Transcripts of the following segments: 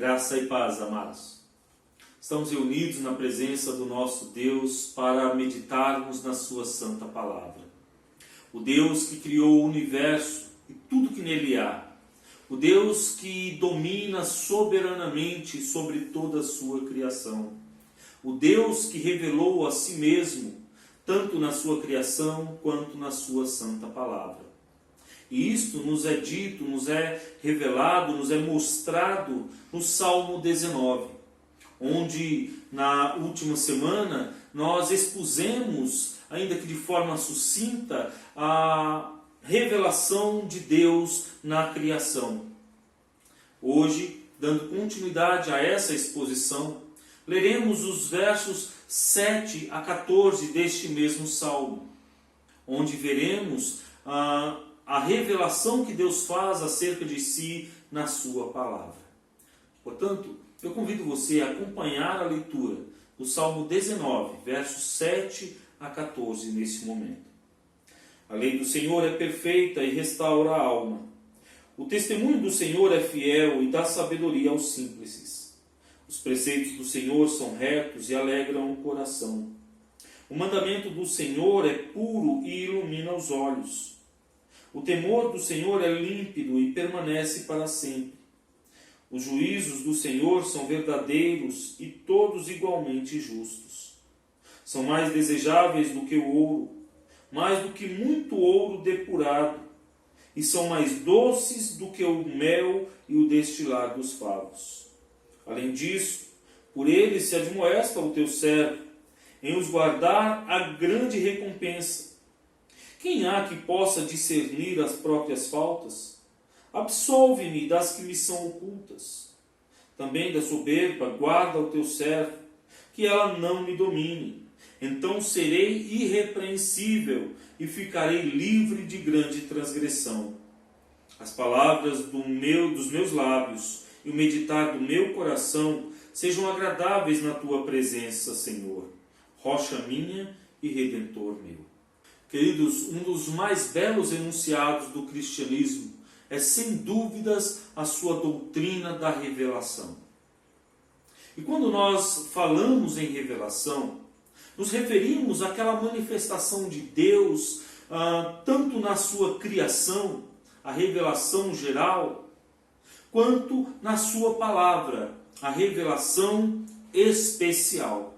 Graça e paz, amados. Estamos reunidos na presença do nosso Deus para meditarmos na sua santa palavra. O Deus que criou o universo e tudo que nele há. O Deus que domina soberanamente sobre toda a sua criação. O Deus que revelou a si mesmo, tanto na sua criação quanto na sua santa palavra. E isto nos é dito, nos é revelado, nos é mostrado no Salmo 19, onde na última semana nós expusemos, ainda que de forma sucinta, a revelação de Deus na criação. Hoje, dando continuidade a essa exposição, leremos os versos 7 a 14 deste mesmo Salmo, onde veremos a revelação que Deus faz acerca de si na sua palavra. Portanto, eu convido você a acompanhar a leitura do Salmo 19, versos 7 a 14 nesse momento. A lei do Senhor é perfeita e restaura a alma. O testemunho do Senhor é fiel e dá sabedoria aos simples. Os preceitos do Senhor são retos e alegram o coração. O mandamento do Senhor é puro e ilumina os olhos. O temor do Senhor é límpido e permanece para sempre. Os juízos do Senhor são verdadeiros e todos igualmente justos. São mais desejáveis do que o ouro, mais do que muito ouro depurado, e são mais doces do que o mel e o destilar dos favos. Além disso, por eles se admoesta o teu servo, em os guardar a grande recompensa. Quem há que possa discernir as próprias faltas? Absolve-me das que me são ocultas. Também da soberba guarda o teu servo, que ela não me domine. Então serei irrepreensível e ficarei livre de grande transgressão. As palavras dos meus lábios e o meditar do meu coração sejam agradáveis na tua presença, Senhor, rocha minha e redentor meu. Queridos, um dos mais belos enunciados do cristianismo é, sem dúvidas, a sua doutrina da revelação. E quando nós falamos em revelação, nos referimos àquela manifestação de Deus, tanto na sua criação, a revelação geral, quanto na sua palavra, a revelação especial.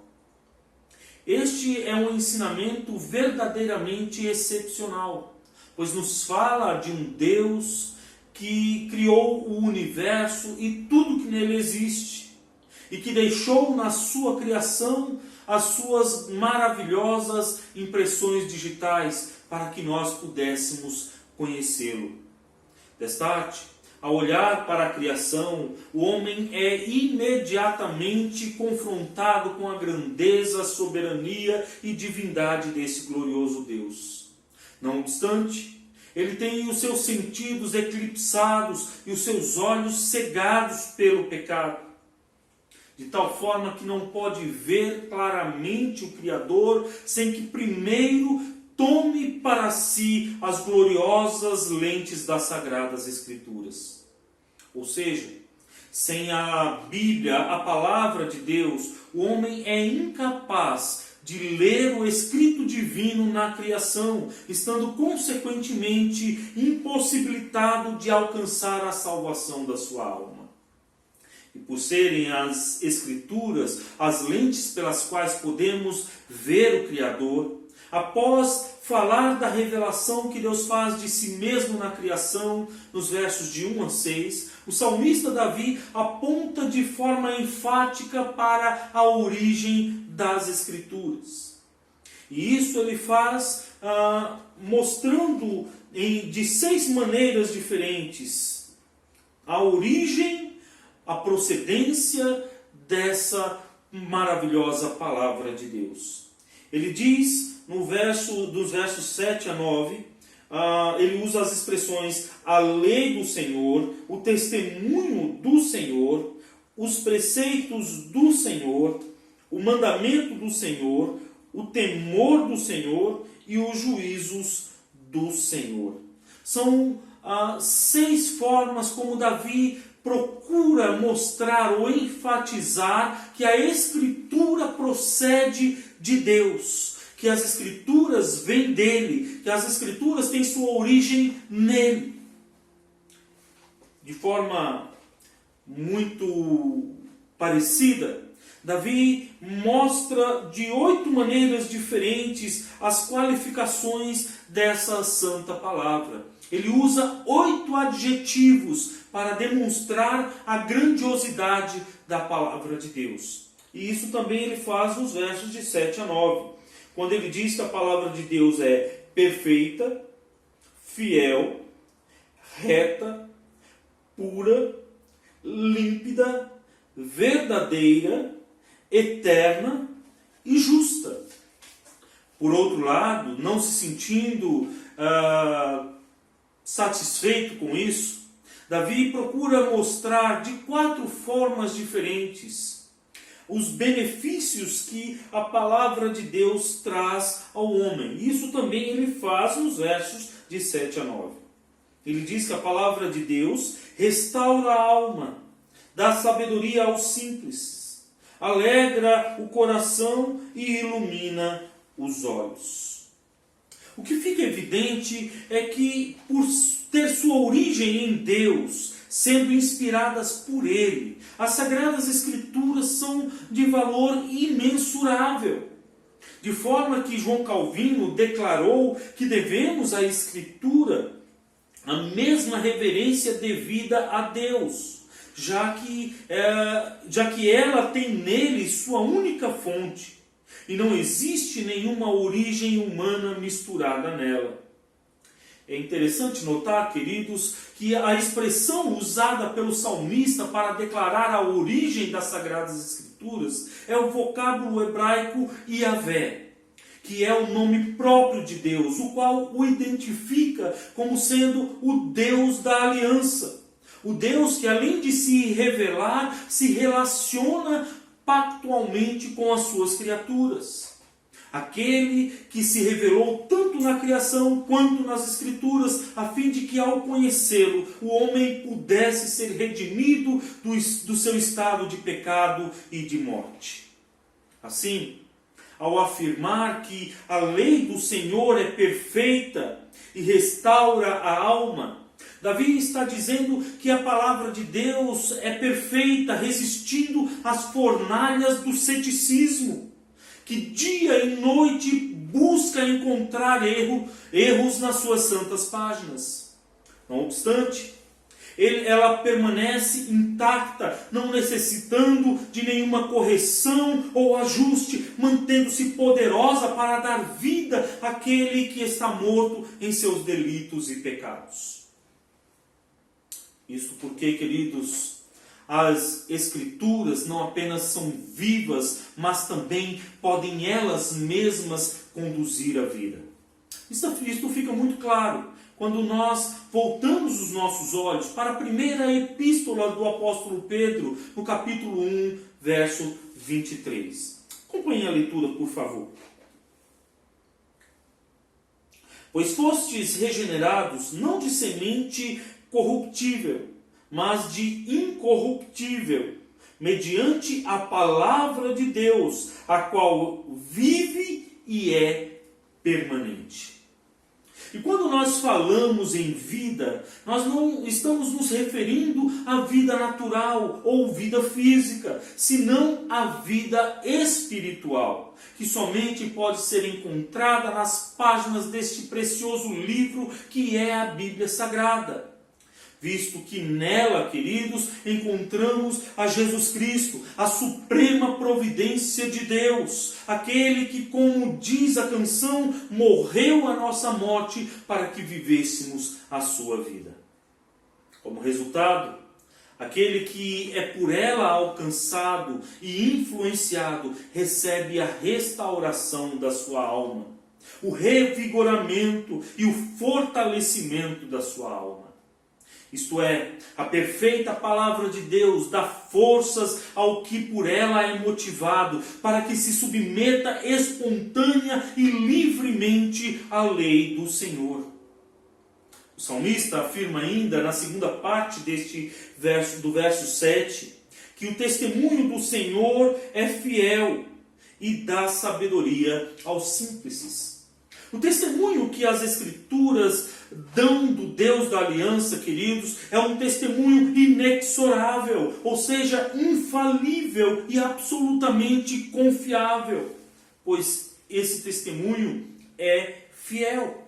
Este é um ensinamento verdadeiramente excepcional, pois nos fala de um Deus que criou o universo e tudo que nele existe, e que deixou na sua criação as suas maravilhosas impressões digitais para que nós pudéssemos conhecê-lo. Destarte, ao olhar para a criação, o homem é imediatamente confrontado com a grandeza, soberania e divindade desse glorioso Deus. Não obstante, ele tem os seus sentidos eclipsados e os seus olhos cegados pelo pecado, de tal forma que não pode ver claramente o Criador sem que primeiro tome para si as gloriosas lentes das Sagradas Escrituras. Ou seja, sem a Bíblia, a palavra de Deus, o homem é incapaz de ler o escrito divino na criação, estando consequentemente impossibilitado de alcançar a salvação da sua alma. E por serem as Escrituras as lentes pelas quais podemos ver o Criador, após falar da revelação que Deus faz de si mesmo na criação, nos versos de 1 a 6, o salmista Davi aponta de forma enfática para a origem das Escrituras. E isso ele faz mostrando de 6 maneiras diferentes a origem, a procedência dessa maravilhosa palavra de Deus. Ele diz, dos versos 7 a 9, ele usa as expressões a lei do Senhor, o testemunho do Senhor, os preceitos do Senhor, o mandamento do Senhor, o temor do Senhor e os juízos do Senhor. São 6 formas como Davi procura mostrar ou enfatizar que a Escritura procede de Deus, que as Escrituras vêm dele, que as Escrituras têm sua origem nele. De forma muito parecida, Davi mostra de 8 maneiras diferentes as qualificações dessa santa palavra. Ele usa 8 adjetivos para demonstrar a grandiosidade da palavra de Deus. E isso também ele faz nos versos de 7 a 9. Quando ele diz que a palavra de Deus é perfeita, fiel, reta, pura, límpida, verdadeira, eterna e justa. Por outro lado, não se sentindo satisfeito com isso, Davi procura mostrar de 4 formas diferentes os benefícios que a palavra de Deus traz ao homem. Isso também ele faz nos versos de 7 a 9. Ele diz que a palavra de Deus restaura a alma, dá sabedoria aos simples, alegra o coração e ilumina os olhos. O que fica evidente é que, por ter sua origem em Deus, sendo inspiradas por Ele, as Sagradas Escrituras são de valor imensurável. De forma que João Calvino declarou que devemos à Escritura a mesma reverência devida a Deus, já que ela tem nele sua única fonte, e não existe nenhuma origem humana misturada nela. É interessante notar, queridos, que a expressão usada pelo salmista para declarar a origem das Sagradas Escrituras é o vocábulo hebraico Yahvé, que é o nome próprio de Deus, o qual o identifica como sendo o Deus da aliança. O Deus que, além de se revelar, se relaciona pactualmente com as suas criaturas. Aquele que se revelou tanto na criação quanto nas Escrituras, a fim de que, ao conhecê-lo, o homem pudesse ser redimido do seu estado de pecado e de morte. Assim, ao afirmar que a lei do Senhor é perfeita e restaura a alma, Davi está dizendo que a palavra de Deus é perfeita, resistindo às fornalhas do ceticismo, que dia e noite busca encontrar erros nas suas santas páginas. Não obstante, ela permanece intacta, não necessitando de nenhuma correção ou ajuste, mantendo-se poderosa para dar vida àquele que está morto em seus delitos e pecados. Isso porque, queridos, as Escrituras não apenas são vivas, mas também podem elas mesmas conduzir a vida. Isso fica muito claro quando nós voltamos os nossos olhos para a primeira epístola do apóstolo Pedro, no capítulo 1, verso 23. Acompanhe a leitura, por favor. Pois fostes regenerados, não de semente corruptível, mas de incorruptível, mediante a palavra de Deus, a qual vive e é permanente. E quando nós falamos em vida, nós não estamos nos referindo à vida natural ou vida física, senão à vida espiritual, que somente pode ser encontrada nas páginas deste precioso livro que é a Bíblia Sagrada. Visto que nela, queridos, encontramos a Jesus Cristo, a suprema providência de Deus, aquele que, como diz a canção, morreu a nossa morte para que vivêssemos a sua vida. Como resultado, aquele que é por ela alcançado e influenciado recebe a restauração da sua alma, o revigoramento e o fortalecimento da sua alma. Isto é, a perfeita palavra de Deus dá forças ao que por ela é motivado, para que se submeta espontânea e livremente à lei do Senhor. O salmista afirma ainda, na segunda parte deste verso, do verso 7, que o testemunho do Senhor é fiel e dá sabedoria aos simples. O testemunho que as Escrituras dão do Deus da aliança, queridos, é um testemunho inexorável, ou seja, infalível e absolutamente confiável, pois esse testemunho é fiel.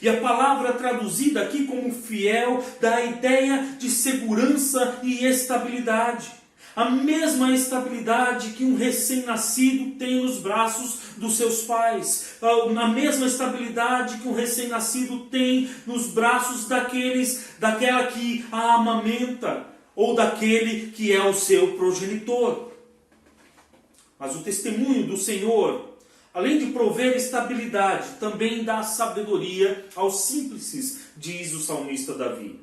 E a palavra traduzida aqui como fiel dá a ideia de segurança e estabilidade. A mesma estabilidade que um recém-nascido tem nos braços dos seus pais. A mesma estabilidade que um recém-nascido tem nos braços daquela que a amamenta, ou daquele que é o seu progenitor. Mas o testemunho do Senhor, além de prover estabilidade, também dá sabedoria aos simples, diz o salmista Davi.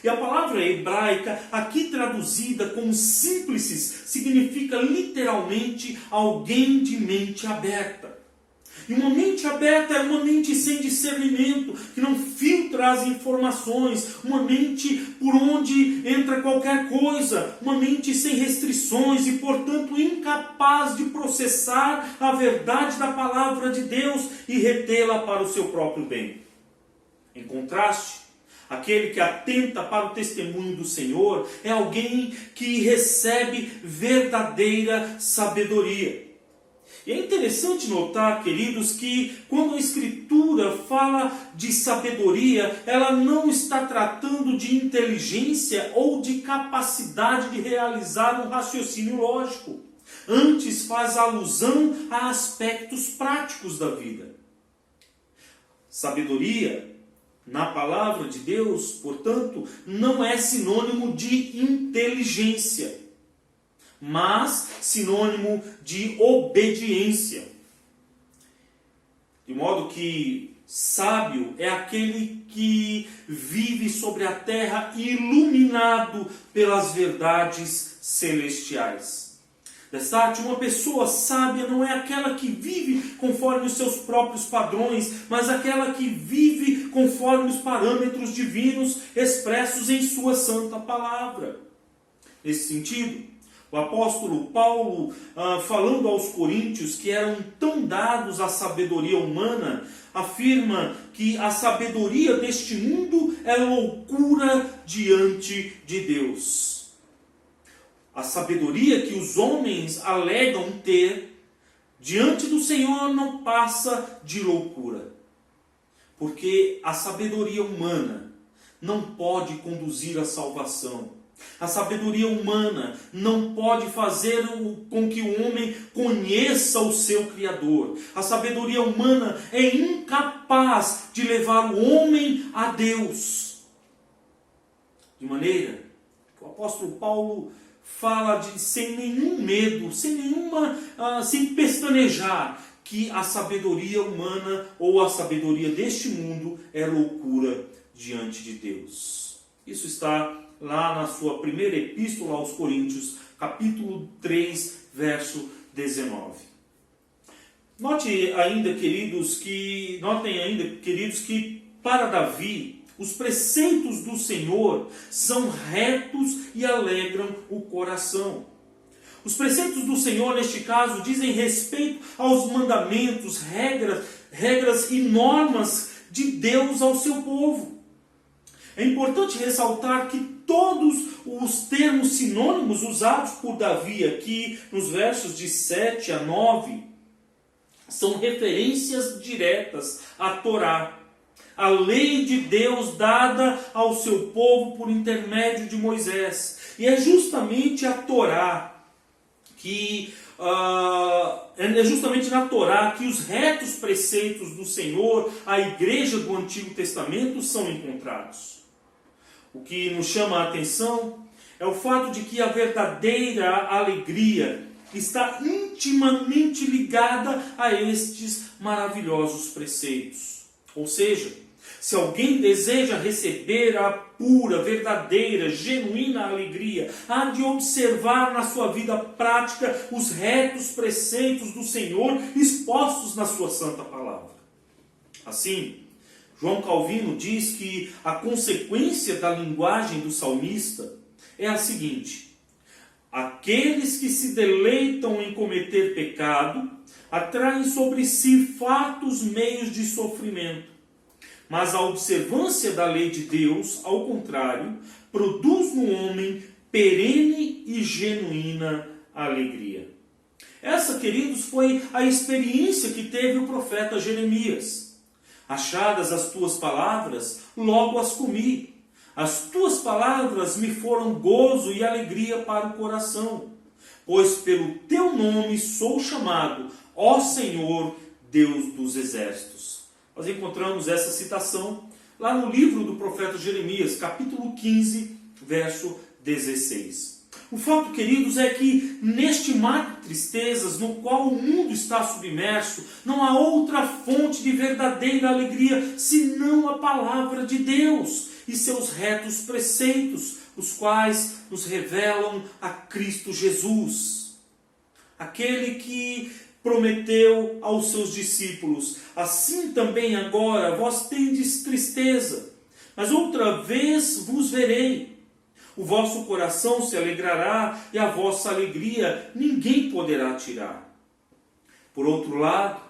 E a palavra hebraica, aqui traduzida como simples, significa literalmente alguém de mente aberta. E uma mente aberta é uma mente sem discernimento, que não filtra as informações, uma mente por onde entra qualquer coisa, uma mente sem restrições e, portanto, incapaz de processar a verdade da palavra de Deus e retê-la para o seu próprio bem. Em contraste, aquele que atenta para o testemunho do Senhor é alguém que recebe verdadeira sabedoria. E é interessante notar, queridos, que quando a Escritura fala de sabedoria, ela não está tratando de inteligência ou de capacidade de realizar um raciocínio lógico. Antes faz alusão a aspectos práticos da vida. Sabedoria, na palavra de Deus, portanto, não é sinônimo de inteligência, mas sinônimo de obediência. De modo que sábio é aquele que vive sobre a terra iluminado pelas verdades celestiais. Destarte, uma pessoa sábia não é aquela que vive conforme os seus próprios padrões, mas aquela que vive conforme os parâmetros divinos expressos em sua santa palavra. Nesse sentido, o apóstolo Paulo, falando aos coríntios que eram tão dados à sabedoria humana, afirma que a sabedoria deste mundo é loucura diante de Deus. A sabedoria que os homens alegam ter diante do Senhor não passa de loucura. Porque a sabedoria humana não pode conduzir à salvação. A sabedoria humana não pode fazer com que o homem conheça o seu Criador. A sabedoria humana é incapaz de levar o homem a Deus. De maneira que o apóstolo Paulo fala sem nenhum medo, sem pestanejar, que a sabedoria humana ou a sabedoria deste mundo é loucura diante de Deus. Isso está lá na sua primeira epístola aos Coríntios, capítulo 3, verso 19. Notem ainda, queridos, que para Davi, os preceitos do Senhor são retos e alegram o coração. Os preceitos do Senhor, neste caso, dizem respeito aos mandamentos, regras e normas de Deus ao seu povo. É importante ressaltar que todos os termos sinônimos usados por Davi aqui, nos versos de 7 a 9, são referências diretas à Torá, a lei de Deus dada ao seu povo por intermédio de Moisés. E é justamente a Torá é justamente na Torá que os retos preceitos do Senhor, a igreja do Antigo Testamento, são encontrados. O que nos chama a atenção é o fato de que a verdadeira alegria está intimamente ligada a estes maravilhosos preceitos. Ou seja, se alguém deseja receber a pura, verdadeira, genuína alegria, há de observar na sua vida prática os retos preceitos do Senhor expostos na sua santa palavra. Assim, João Calvino diz que a consequência da linguagem do salmista é a seguinte: aqueles que se deleitam em cometer pecado atraem sobre si fatos meios de sofrimento, mas a observância da lei de Deus, ao contrário, produz no homem perene e genuína alegria. Essa, queridos, foi a experiência que teve o profeta Jeremias. Achadas as tuas palavras, logo as comi. As tuas palavras me foram gozo e alegria para o coração, pois pelo teu nome sou chamado, ó Senhor, Deus dos exércitos. Nós encontramos essa citação lá no livro do profeta Jeremias, capítulo 15, verso 16. O fato, queridos, é que neste mar de tristezas no qual o mundo está submerso, não há outra fonte de verdadeira alegria senão a palavra de Deus e seus retos preceitos, os quais nos revelam a Cristo Jesus, aquele que prometeu aos seus discípulos: assim também agora vós tendes tristeza, mas outra vez vos verei. O vosso coração se alegrará e a vossa alegria ninguém poderá tirar. Por outro lado,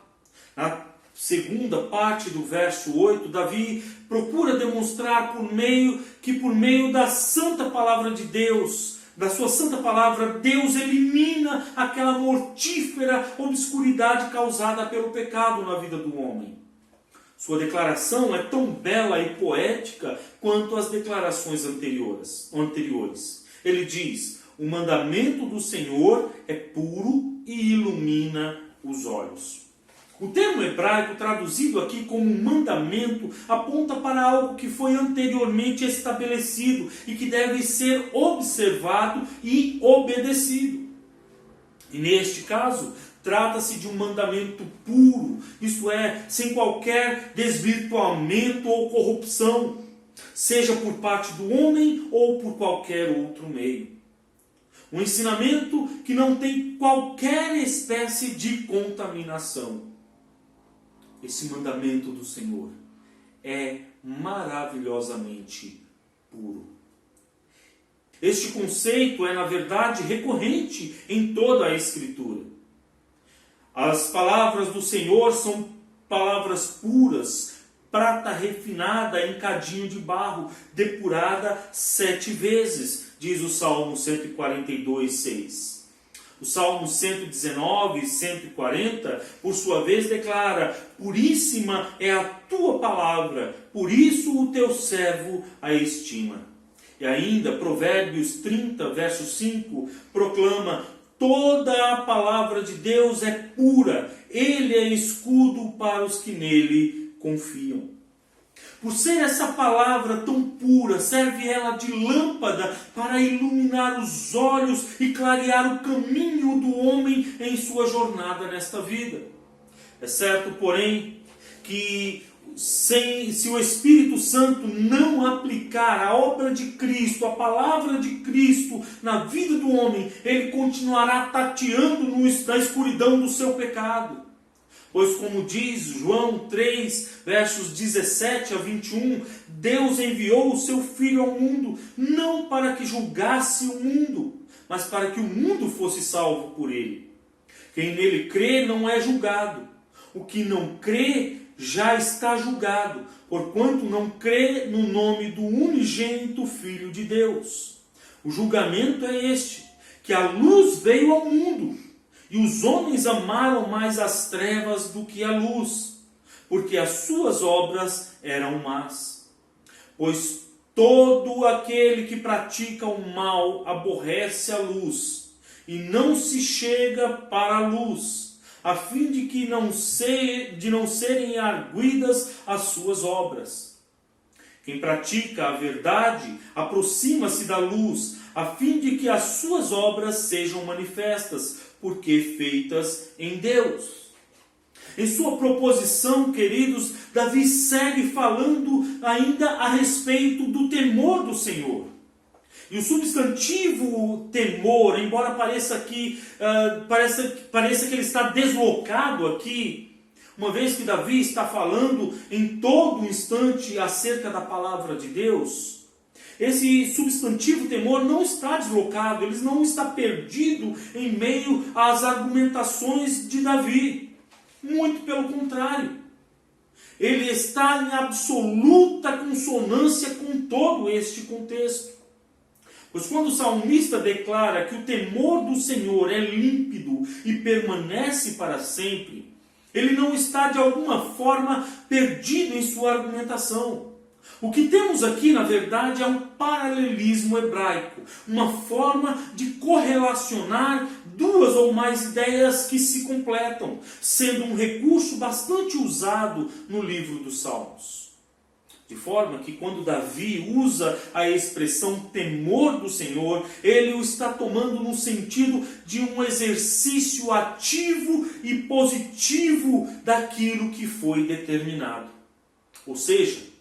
na segunda parte do verso 8, Davi procura demonstrar por meio da santa palavra de Deus, da sua santa palavra, Deus elimina aquela mortífera obscuridade causada pelo pecado na vida do homem. Sua declaração é tão bela e poética quanto as declarações anteriores. Ele diz: o mandamento do Senhor é puro e ilumina os olhos. O termo hebraico traduzido aqui como mandamento aponta para algo que foi anteriormente estabelecido e que deve ser observado e obedecido. E neste caso, trata-se de um mandamento puro, isto é, sem qualquer desvirtuamento ou corrupção, seja por parte do homem ou por qualquer outro meio. Um ensinamento que não tem qualquer espécie de contaminação. Esse mandamento do Senhor é maravilhosamente puro. Este conceito é, na verdade, recorrente em toda a Escritura. As palavras do Senhor são palavras puras, prata refinada em cadinho de barro, depurada 7 vezes, diz o Salmo 142, 6. O Salmo 119, 140, por sua vez, declara: puríssima é a tua palavra, por isso o teu servo a estima. E ainda, Provérbios 30, verso 5, proclama: toda a palavra de Deus é pura, ele é escudo para os que nele confiam. Por ser essa palavra tão pura, serve ela de lâmpada para iluminar os olhos e clarear o caminho do homem em sua jornada nesta vida. É certo, porém, que se o Espírito Santo não aplicar a obra de Cristo, a palavra de Cristo na vida do homem, ele continuará tateando na escuridão do seu pecado. Pois, como diz João 3, versos 17 a 21, Deus enviou o seu Filho ao mundo, não para que julgasse o mundo, mas para que o mundo fosse salvo por ele. Quem nele crê não é julgado. O que não crê já está julgado, porquanto não crê no nome do unigênito Filho de Deus. O julgamento é este, que a luz veio ao mundo, e os homens amaram mais as trevas do que a luz, porque as suas obras eram más. Pois todo aquele que pratica o mal aborrece a luz, e não se chega para a luz, a fim de não serem arguidas as suas obras. Quem pratica a verdade aproxima-se da luz, a fim de que as suas obras sejam manifestas, porque feitas em Deus. Em sua proposição, queridos, Davi segue falando ainda a respeito do temor do Senhor. E o substantivo temor, embora pareça que ele está deslocado aqui, Uma vez que Davi está falando em todo instante acerca da palavra de Deus, esse substantivo temor não está deslocado, ele não está perdido em meio às argumentações de Davi. Muito pelo contrário. Ele está em absoluta consonância com todo este contexto. Pois quando o salmista declara que o temor do Senhor é límpido e permanece para sempre, ele não está de alguma forma perdido em sua argumentação. O que temos aqui, na verdade, é um paralelismo hebraico, uma forma de correlacionar duas ou mais ideias que se completam, sendo um recurso bastante usado no livro dos Salmos. De forma que quando Davi usa a expressão temor do Senhor, ele o está tomando no sentido de um exercício ativo e positivo daquilo que foi determinado. Ou seja,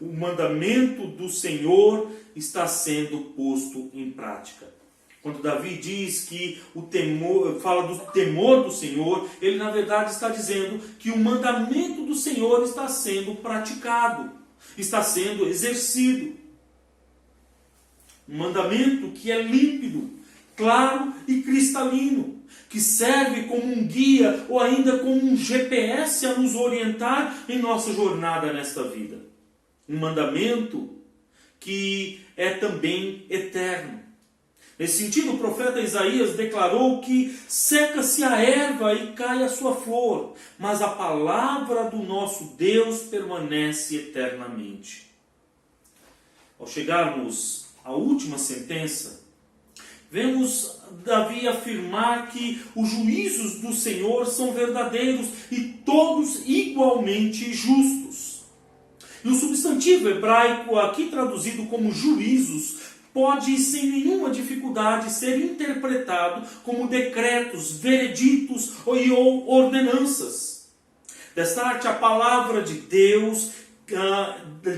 o mandamento do Senhor está sendo posto em prática. Quando Davi diz que o temor, fala do temor do Senhor, ele na verdade está dizendo que o mandamento do Senhor está sendo praticado, está sendo exercido. Um mandamento que é límpido, claro e cristalino, que serve como um guia ou ainda como um GPS a nos orientar em nossa jornada nesta vida. Um mandamento que é também eterno. Nesse sentido, o profeta Isaías declarou que seca-se a erva e cai a sua flor, mas a palavra do nosso Deus permanece eternamente. Ao chegarmos à última sentença, vemos Davi afirmar que os juízos do Senhor são verdadeiros e todos igualmente justos. E o substantivo hebraico, aqui traduzido como juízos, pode sem nenhuma dificuldade ser interpretado como decretos, vereditos ou ordenanças. Destarte a palavra de Deus,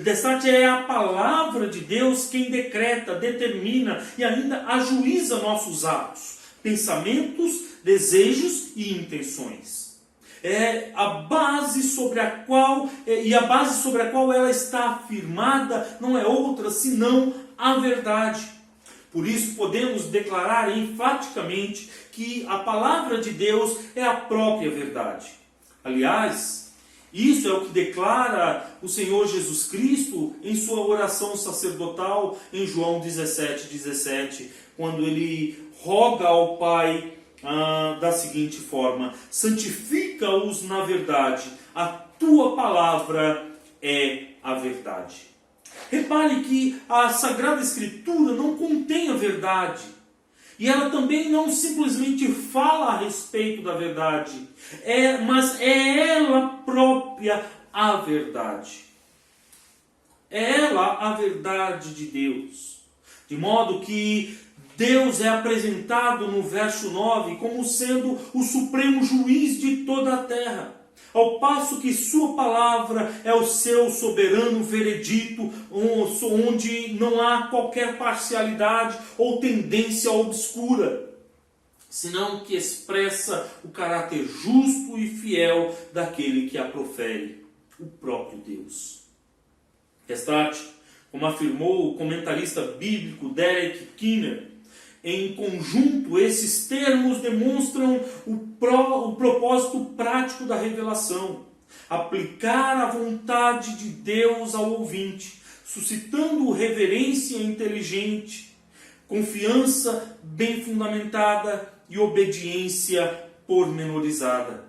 destarte é a palavra de Deus quem decreta, determina e ainda ajuiza nossos atos, pensamentos, desejos e intenções. É a base sobre a qual ela está afirmada não é outra senão a verdade. Por isso podemos declarar enfaticamente que a palavra de Deus é a própria verdade. Aliás, isso é o que declara o Senhor Jesus Cristo em sua oração sacerdotal em João 17:17, quando ele roga ao Pai da seguinte forma: santifica-os na verdade, a tua palavra é a verdade. Repare que a Sagrada Escritura não contém a verdade. E ela também não simplesmente fala a respeito da verdade. Mas é ela própria a verdade. É ela a verdade de Deus. De modo que Deus é apresentado no verso 9 como sendo o supremo juiz de toda a terra. Ao passo que sua palavra é o seu soberano veredito, onde não há qualquer parcialidade ou tendência obscura, senão que expressa o caráter justo e fiel daquele que a profere, o próprio Deus. Restate, como afirmou o comentarista bíblico Derek Kiner, em conjunto, esses termos demonstram o propósito prático da revelação: aplicar a vontade de Deus ao ouvinte, suscitando reverência inteligente, confiança bem fundamentada e obediência pormenorizada.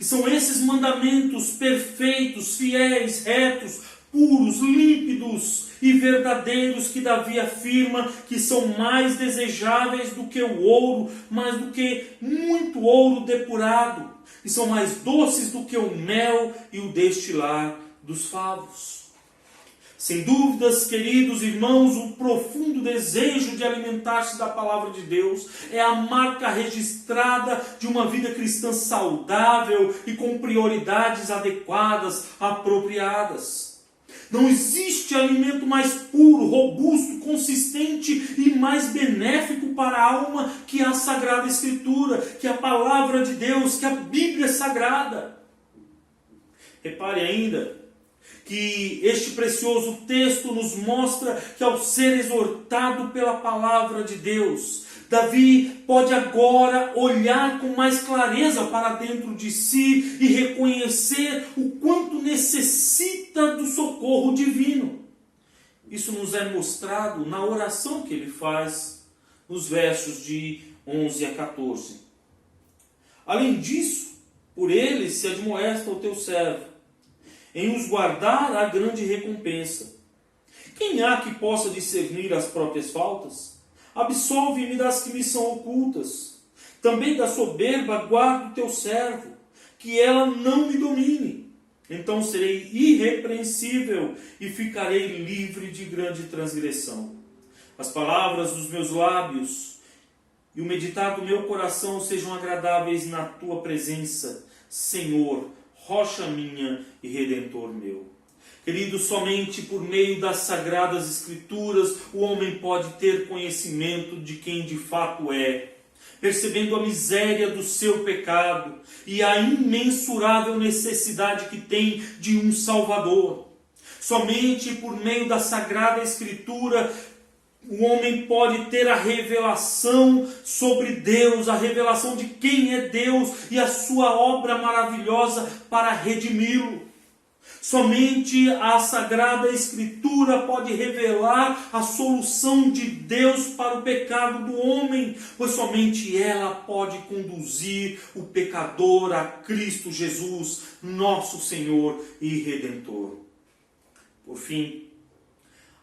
E são esses mandamentos perfeitos, fiéis, retos, puros, límpidos e verdadeiros que Davi afirma que são mais desejáveis do que o ouro, mais do que muito ouro depurado, e são mais doces do que o mel e o destilar dos favos. Sem dúvidas, queridos irmãos, o profundo desejo de alimentar-se da palavra de Deus é a marca registrada de uma vida cristã saudável e com prioridades adequadas, apropriadas. Não existe alimento mais puro, robusto, consistente e mais benéfico para a alma que a Sagrada Escritura, que a palavra de Deus, que a Bíblia Sagrada. Repare ainda que este precioso texto nos mostra que ao ser exortado pela palavra de Deus, Davi pode agora olhar com mais clareza para dentro de si e reconhecer o quanto necessita do socorro divino. Isso nos é mostrado na oração que ele faz nos versos de 11 a 14. Além disso, por ele se admoesta o teu servo, em os guardar a grande recompensa. Quem há que possa discernir as próprias faltas? Absolve-me das que me são ocultas. Também da soberba guarda o teu servo, que ela não me domine. Então serei irrepreensível e ficarei livre de grande transgressão. As palavras dos meus lábios e o meditar do meu coração sejam agradáveis na tua presença, Senhor, rocha minha e redentor meu. Querido, somente por meio das sagradas escrituras o homem pode ter conhecimento de quem de fato é, percebendo a miséria do seu pecado e a imensurável necessidade que tem de um Salvador. Somente por meio da sagrada escritura o homem pode ter a revelação sobre Deus, a revelação de quem é Deus e a sua obra maravilhosa para redimi-lo. Somente a Sagrada Escritura pode revelar a solução de Deus para o pecado do homem, pois somente ela pode conduzir o pecador a Cristo Jesus, nosso Senhor e Redentor. Por fim,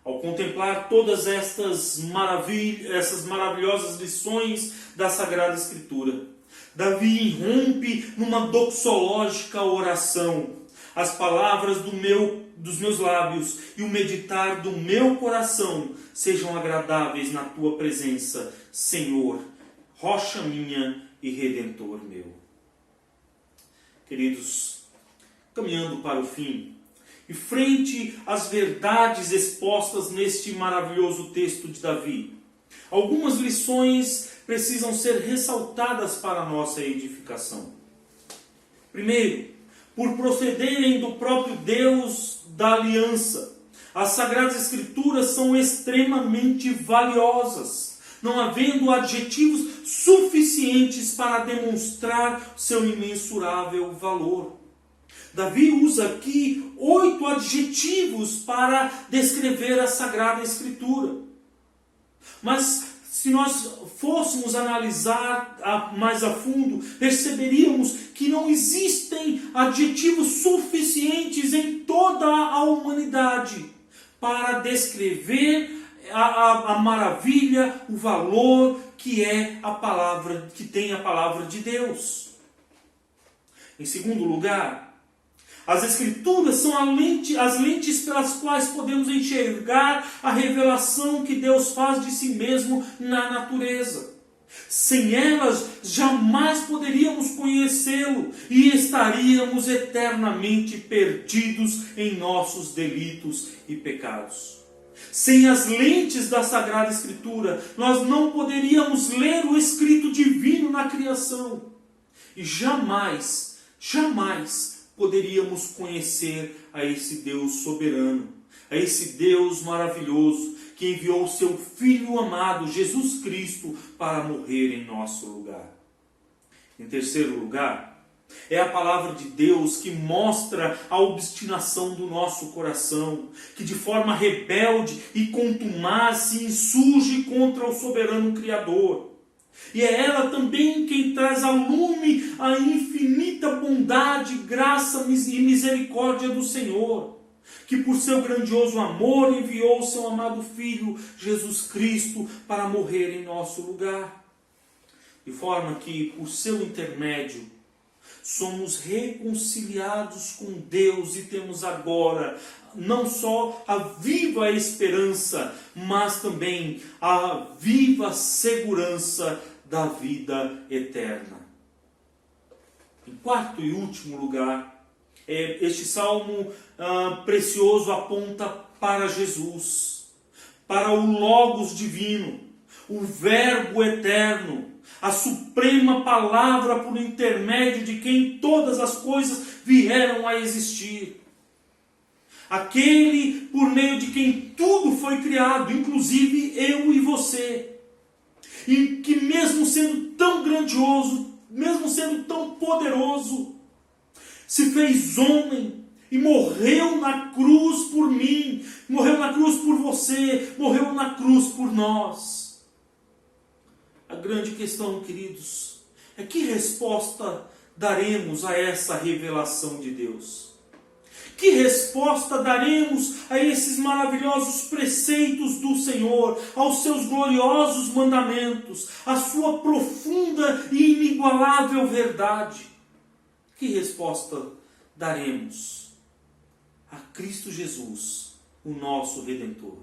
ao contemplar todas essas maravilhosas lições da Sagrada Escritura, Davi irrompe numa doxológica oração. As palavras dos meus lábios e o meditar do meu coração sejam agradáveis na tua presença, Senhor, rocha minha e redentor meu. Queridos, caminhando para o fim, e frente às verdades expostas neste maravilhoso texto de Davi, algumas lições precisam ser ressaltadas para a nossa edificação. Primeiro, por procederem do próprio Deus da aliança, as Sagradas Escrituras são extremamente valiosas, não havendo adjetivos suficientes para demonstrar seu imensurável valor. Davi usa aqui 8 adjetivos para descrever a Sagrada Escritura. Mas se nós fôssemos analisar mais a fundo, perceberíamos que não existem adjetivos suficientes em toda a humanidade para descrever a maravilha, o valor que é a palavra, que tem a palavra de Deus. Em segundo lugar, as Escrituras são as lentes pelas quais podemos enxergar a revelação que Deus faz de si mesmo na natureza. Sem elas, jamais poderíamos conhecê-lo e estaríamos eternamente perdidos em nossos delitos e pecados. Sem as lentes da Sagrada Escritura, nós não poderíamos ler o escrito divino na criação. E jamais poderíamos conhecer a esse Deus soberano, a esse Deus maravilhoso, que enviou o seu Filho amado, Jesus Cristo, para morrer em nosso lugar. Em terceiro lugar, é a palavra de Deus que mostra a obstinação do nosso coração, que de forma rebelde e contumaz se insurge contra o soberano Criador. E é ela também quem traz ao lume a infinita bondade, graça e misericórdia do Senhor, que por seu grandioso amor enviou o seu amado Filho, Jesus Cristo, para morrer em nosso lugar. De forma que, por seu intermédio, somos reconciliados com Deus e temos agora não só a viva esperança, mas também a viva segurança da vida eterna. Em quarto e último lugar, este salmo precioso aponta para Jesus, para o Logos divino, o Verbo eterno, a suprema palavra por intermédio de quem todas as coisas vieram a existir. Aquele por meio de quem tudo foi criado, inclusive eu e você. E que mesmo sendo tão grandioso, mesmo sendo tão poderoso, se fez homem e morreu na cruz por mim, morreu na cruz por você, morreu na cruz por nós. A grande questão, queridos, é que resposta daremos a essa revelação de Deus? Que resposta daremos a esses maravilhosos preceitos do Senhor, aos seus gloriosos mandamentos, à sua profunda e inigualável verdade? Que resposta daremos a Cristo Jesus, o nosso Redentor?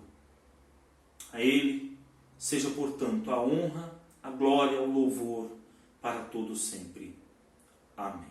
A Ele seja, portanto, a honra, a glória, o louvor para todos sempre. Amém.